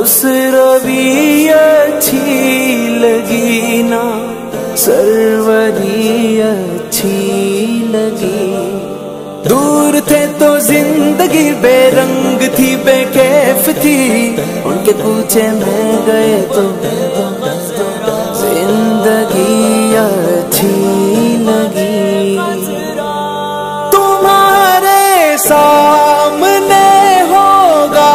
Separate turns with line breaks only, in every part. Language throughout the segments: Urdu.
اس روی اچھی لگی نا سروری اچھی لگی. دور تھے تو زندگی بے رنگ تھی بے کیف تھی، ان کے کوچے میں گئے تو زندگی اچھی لگی. تمہارے سامنے ہوگا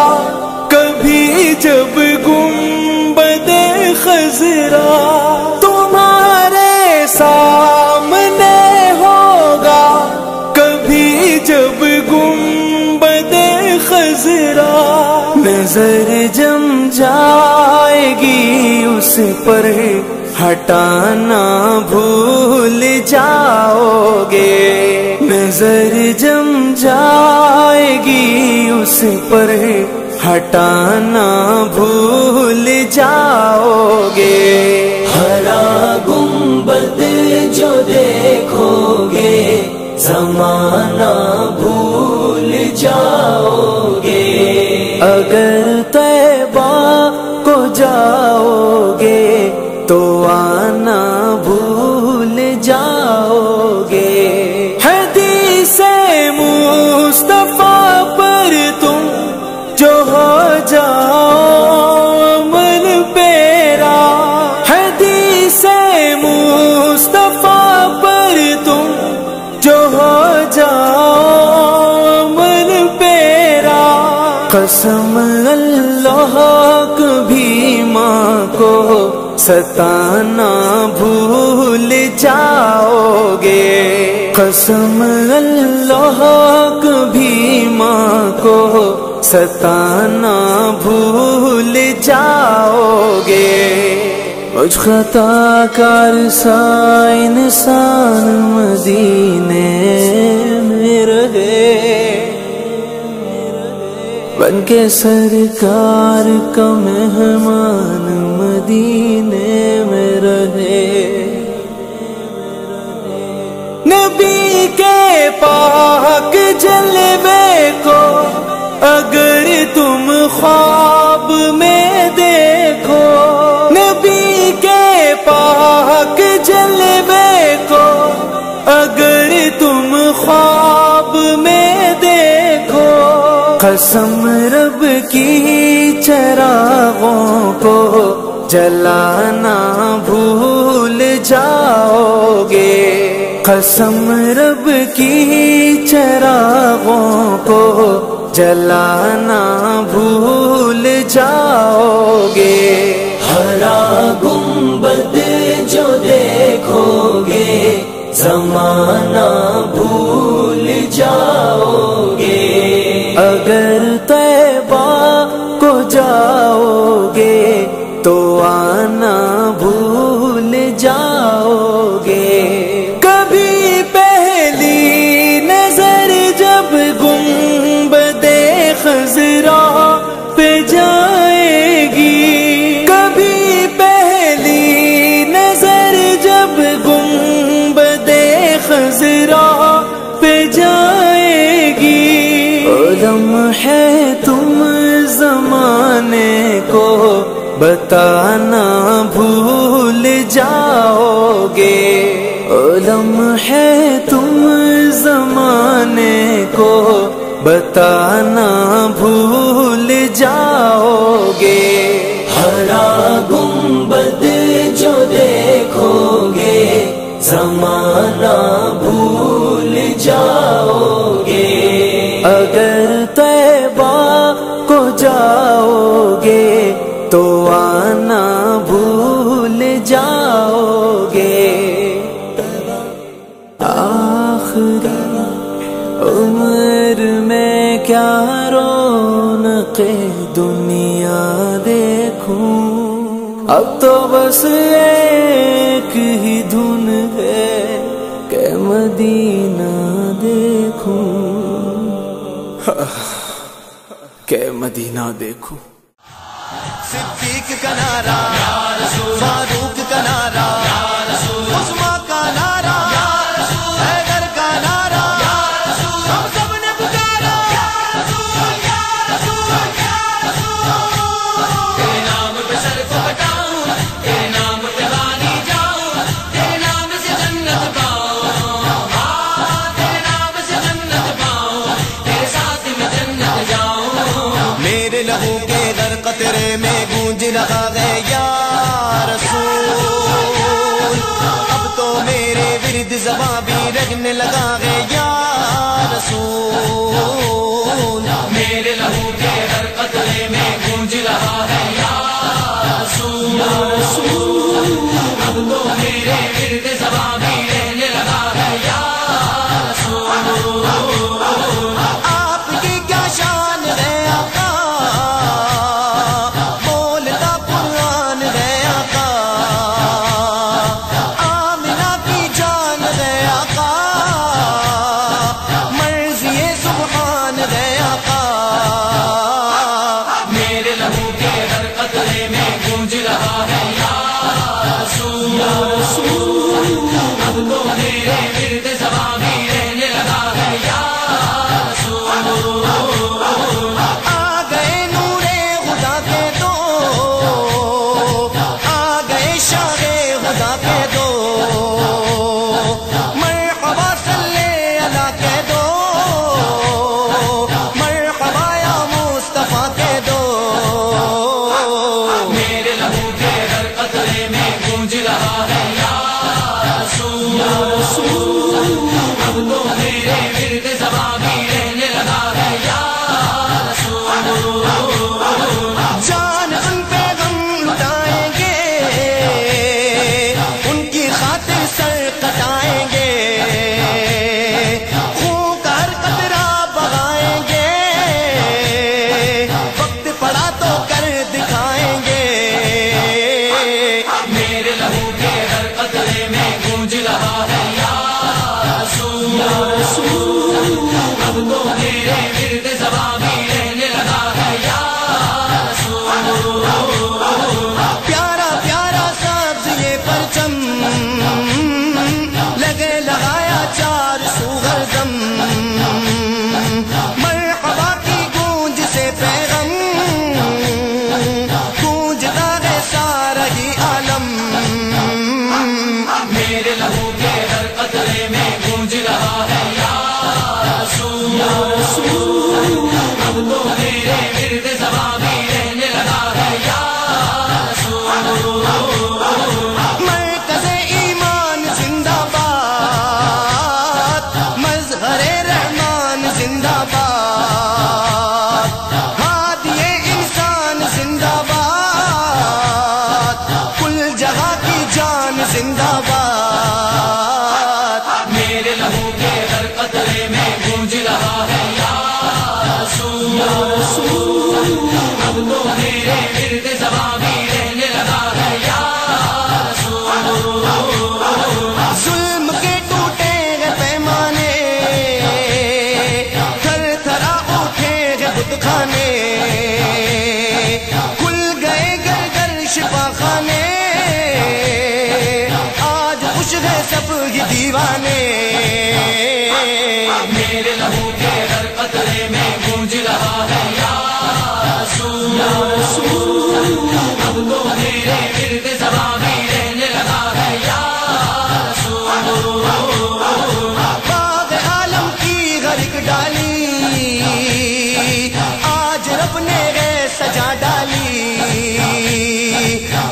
کبھی جب گنبد خضرا، تمہارے سامنے ہوگا کبھی جب گنبد خضرا. نظر جم جائے گی اس پر ہٹانا بھول جاؤ گے، نظر جم جائے گی اس پر ہٹانا بھول جاؤ گے. ہرا گنبد جو دیکھو گے زمانہ بھول جاؤ گے. اگر طیبہ کو جاؤ گے تو آنا بھول جاؤ گے. حدیث مصطفیٰ پر تم جو ہو جاؤ عمل پیرا، حدیث مصطفیٰ پر تم جو ہو جاؤ عمل پیرا. قسم اللہ کبھی ماں کو ستانا بھول جاؤ گے. قسم اللہ کبھی ماں کو ستانا بھول جاؤ گے. مجھ خطا کار سا انسان مدینے میں رہے، بن کے سرکار کا مہمان مدینے میں رہے. نبی کے پاک جلوے کو اگر تم خواب میں دیکھو، نبی کے پاک جلوے کو اگر تم خواب میں دیکھو. قسم رب کی چراغوں کو جلانا بھول جاؤ گے. قسم رب کی چراغوں کو جلانا بھول جاؤ گے. ہرا گنبد جو دیکھو گے زمانہ بھول جاؤ گے. اگر طیبہ کو جاؤ گے تو آنا بھول جاؤ گے. کبھی پہلی نظر جب گنبد خضرا پہ جائے گی، کبھی پہلی نظر جب گنبد خضرا پہ جائے گی. لمحے تم زمانے کو بتانا بھول جاؤ گے. لمحے تم زمانے کو بتانا بھول جاؤ گے. ہرا گنبد جو دیکھو گے زمانہ بھول جاؤ گے. اگر طیبہ کو جاؤ گے تو آنا بھول جاؤ گے. آخری عمر میں کیا رونق دنیا دیکھوں، اب تو بس ایک ہی دھن ہے کہ مدینہ دیکھوں، کہ مدینہ دیکھوں.
صدیق کا نعرہ، فاروق کا نعرہ، عثمان کا نعرہ، حیدر کا نعرہ، ہم سب نے پکارا بہنے لگا ہے یا رسول،
میرے لہو کے ہر قطرے میں گونج رہا ہے یا رسول، اب تو میرے ورد زباں بھی رہنے لگا ہے یا رسول،
آپ کی کیا شان ہے آقا، بولتا قرآن ہے آقا، آمنہ کی جان ہے آقا، مرضی سبحان ہے آقا،
میرے لہو کے ہر قطرے میں گونج رہا ہے یا رسول، اب تو میرے ورد زباں بھی رہنے لگا ہے یا رسول،
آ گئے نور خدا کے دو، آ گئے شاہ خدا کے دو، مرحبا صلی اللہ کے دو، مرحبا یا مصطفیٰ کے دو،
میرے لہو کے ہر قطرے میں گونج رہا ہے یا رسول، اب تو میرے ورد زباں بھی رہنے لگا ہے یا رسول،
جان ان پہ غم لٹائیں گے، ان کی خاطر سر کٹائیں گے، خون کا ہر قطرہ بہائیں گے، وقت پڑا تو کر دکھائیں گے،
میرے لہو کے ہر قطرے میں گونج رہا ہے یا رسول، اب تو میرے ورد زباں بھی رہنے لگا ہے یا رسول،
پیارا پیارا سبز یہ پرچم، لگے لگایا 400 ہردم، مرحبا کی گونج سے پیغام گونجتا ہے سارا ہی عالم،
میرے لہو کے ہر قطرے میں گونج رہا ہے یا رسول، اب تو میرے ورد زباں بھی رہنے لگا ہے یا رسول،
مرکز ایمان زندہ باد، مظہر رحمان زندہ باد، ہادی انسان زندہ باد، کل جہاں کی جان زندہ باد،
میرے لہو کے ہر قطرے میں گونج رہا ہے یا رسول، اب تو میرے ورد زباں بھی رہنے لگا ہے یا رسول،
ظلم کے ٹوٹے ہیں پیمانے، تھر تھرا اٹھے ہیں بت خانے، کھل گئے گھر گھر شفا خانے، آج خوش ہے سب ہی دیوانے،
میرے لہو کے ہر قطرے میں گونج رہا ہے یا رسول، اب تو میرے ورد زباں بھی رہنے لگا ہے یا رسول،
باغ عالم کی غرق ڈالی، آج رب نے ہے سجا ڈالی،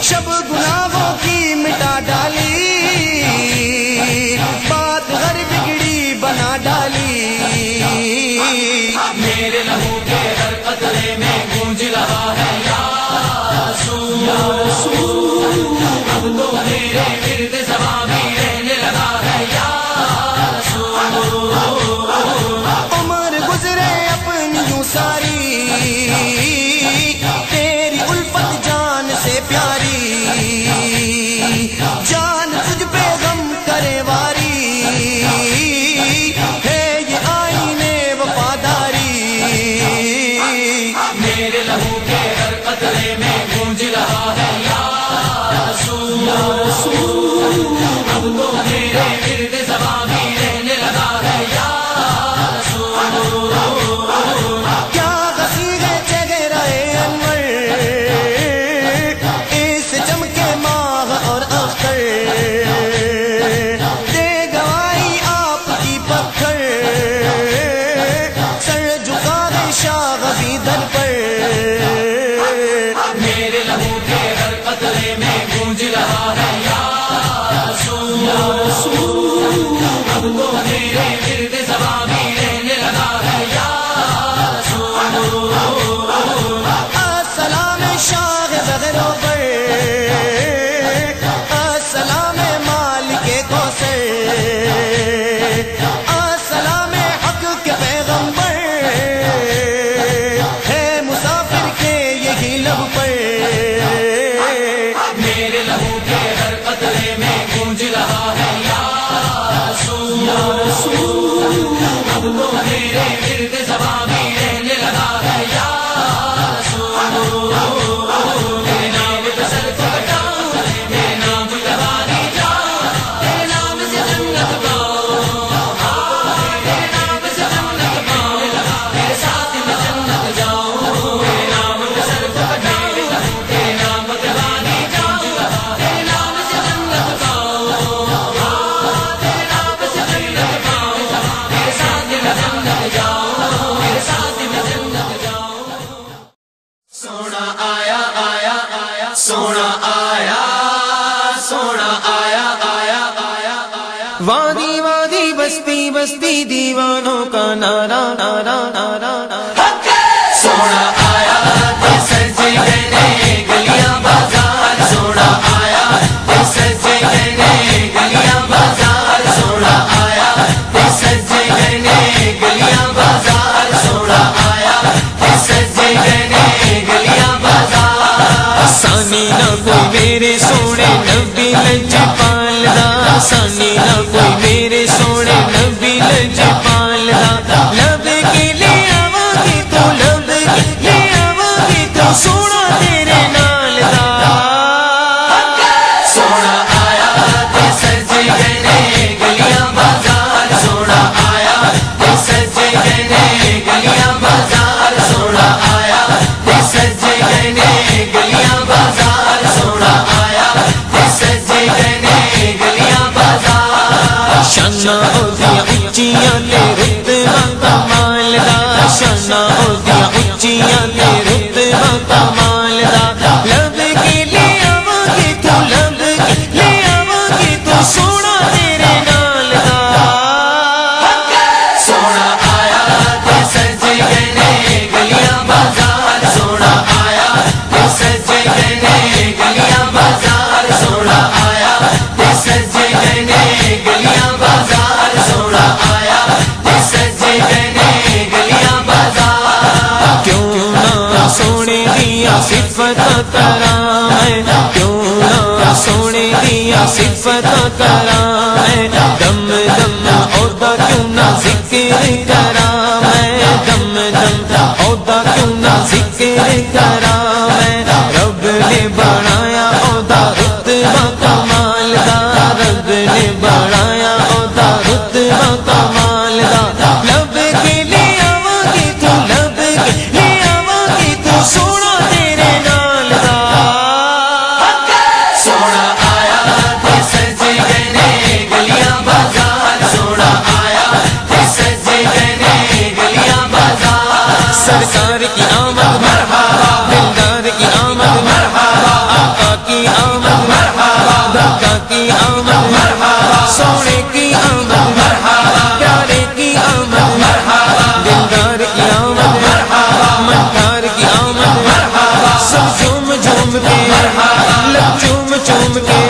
شب گناہوں کی مٹا ڈالی، بات گھر بگڑی بنا ڈالی،
میرے لہو کے ہر قطرے میں گونج رہا ہے یا رسول، اب تو میرے ورد زباں بھی رہنے لگا ہے یا رسول،
عمر گزرے اپنی یوں ساری، تیری الفت جان سے پیاری، جان تجھ پہ غم کرے واری، ہے یہ آئینے وفاداری،
میرے لہو کے ہر قطرے میں گونج رہا ہے یا رسول،
وادی وادی بستی بستی دیوانوں کا نعرہ نعرہ نعرہ نعرہ
سونا آیا تے سجے گئے گلیاں بازار سونا آیا تے سجے گئے گلیاں بازار سونا آیا تے سجے گئے گلیاں بازار سونا آیا تے سجے گئے گلیاں بازار
سانی نہ کوئی میرے سونے نبی لجپال دا سانی نہ کوئی میرے سونے نبی لجپال دا لب کے لے آواں گی تو لب کے لے آواں گی تو سونا تیرے نال دا
سونا آیا تے سجے گئے گلیاں بازار سونا آیا تے سجے گئے گلیاں بازار سونا آیا تے سجے گئے گلیاں بازار سونا آیا تے سجے گئے گلیاں بازار
شاناں اودیاں اچیاں تے رتبہ کمال دا شاناں اودیاں اچیاں تے رتبہ کمال دا لب کے لے آواں گی تو لب کے لے آواں گی تو سونا تیرے نال دا
سونا آیا تے سجے گئے گلیاں بازار سونا آیا تے سجے گئے گلیاں بازار سونا آیا تے سجے گئے گلیاں بازار سونا آیا تے سجے گئے گلیاں بازار
کیوں نہ سونے دیا صفت کرام ہے کیوں نہ سونے دیا صفت کرام ہے دم دم عہدہ کیوں نہ ذکر کرام ہے دم دم عہدہ کیوں نہ ذکر کرام ہے رب نے بنایا عہدہ رتبہ کمال دا رب نے بنایا عہدہ رتبہ کمال دا لب کے لے آواں گی تو لب کے لے آواں گی تو سونا تیرے نال دا
سونا آیا تے سجے گئے گلیاں بازار سونا آیا تے سجے گئے گلیاں بازار
سرکار کی آمد مرحبا دلدار کی آمد مرحبا آقا کی آمد مرحبا داتا کی آمد مرحبا سونے کی آمد مرحبا پیارے کی آمد مرحبا دلدار کی آمد مرحبا منکار کی آمد مرحبا سب جھوم جھوم کے لب چوم چوم کے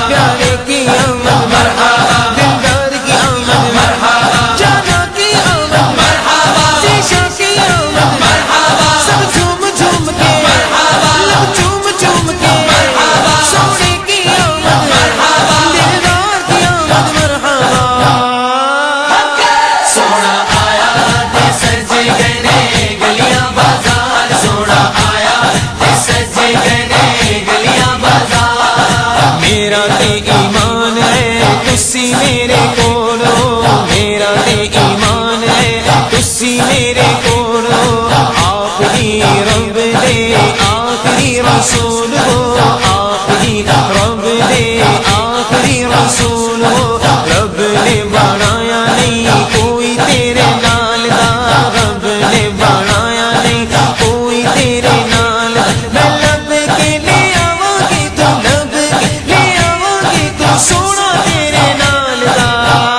پیارے کی آمد مرحبا دلدار کی آمد مرحبا جانا کی آمد مرحبا شیشہ کی آمد مرحبا سب جھوم جھوم کے لب چوم چوم کے سونے کی آمد مرحبا دلدار کی آمد مرحبا
سونا آیا تے سجے گئے گلیاں بازار سونا آیا تے سجے گئے گلیاں بازار
میرا تے ایمان ہے تسی میرے کولو میرا تے ایمان ہے تسی میرے کولو آخری رب دے آخری رسول ہو آخری رب دے آخری رسول ہو رب نے بنایا نہیں کوئی تیرے نال دا رب نے بنایا نہیں کوئی تیرے نال میں لب کے لے آواں گی تو لب کے لے آواں گی تو سونا تیرے نال دا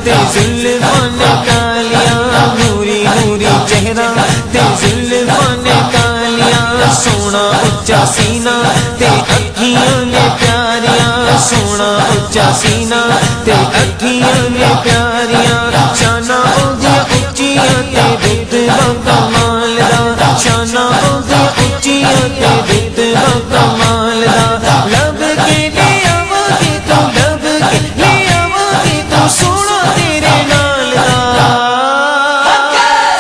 تے زلفاں نے کالیاں نوری نوری چہرہ تے زلفاں نے کالیاں سونا اچا سینہ تے اکھیاں نے پیاریاں سونا اچا سینہ تے اکھیاں نے پیاریاں شاناں اودیاں اچیاں تے رتبہ کمال دا شاناں اودیاں اچیاں تے رتبہ کمال دا لب کے لے آواں گے تو لب کے لے آواں گے تو سونا تیرے نال دا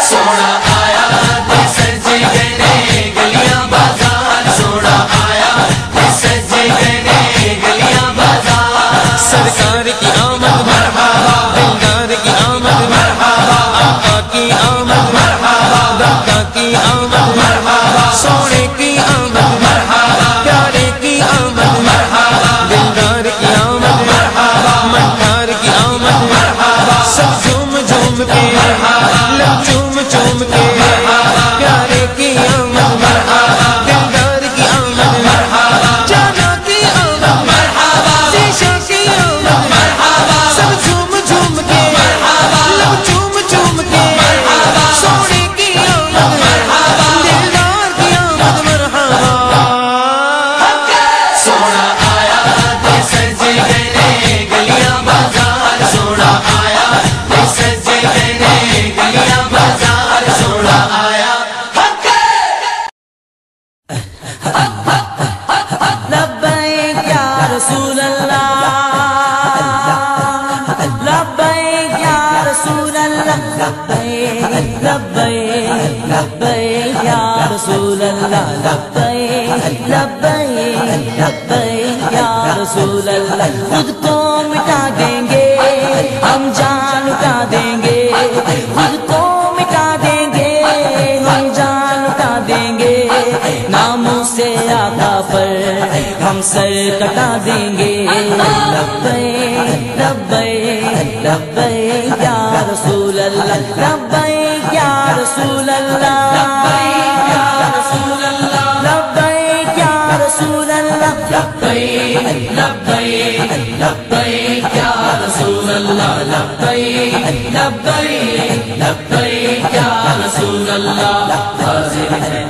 سونا آیا تے سجے گئے گلیاں بازار سونا آیا تے سجے گئے گلیاں بازار
سرکار کی آمد مرحبا دلدار کی آمد مرحبا آقا کی آمد مرحبا داتا کی آمد مرحبا سونے کی آمد مرحبا پیارے کی آمد مرحبا دلدار کی آمد مرحبا مٹھار کی آمد مرحبا سب جھوم جھوم کے لب چوم چوم کے پیارے کی آمد مرحبا دلدار کی آمد مرحبا جانا کی آمد مرحبا شیشہ کی آمد مرحبا سب جھوم جھوم کے لب چوم چوم کے سونے کی آمد مرحبا دلدار کی آمد مرحبا
سونا آیا تے سجے گئے گلیاں بازار سونا آیا تے سجے گئے گلیاں بازار سونا آیا
لبیک یا رسول اللہ لبیک یا رسول اللہ لبیک لبیک لبیک یا رسول اللہ لبیک لبیک لبیک یا رسول اللہ خود کو مٹا دیں گے ہم جان اٹھا دیں گے خود کو مٹا دیں گے ہم جان اٹھا دیں گے ناموں سے آقا پر ہم سر کٹا دیں گے لبیک لبیک لبیک یا رسول اللہ لبیک یا رسول اللہ لبیک یا رسول اللہ لبیک یا رسول اللہ لبیک لبیک لبیک یا رسول اللہ لبیک لبیک لبیک یا رسول اللہ حاضر ہے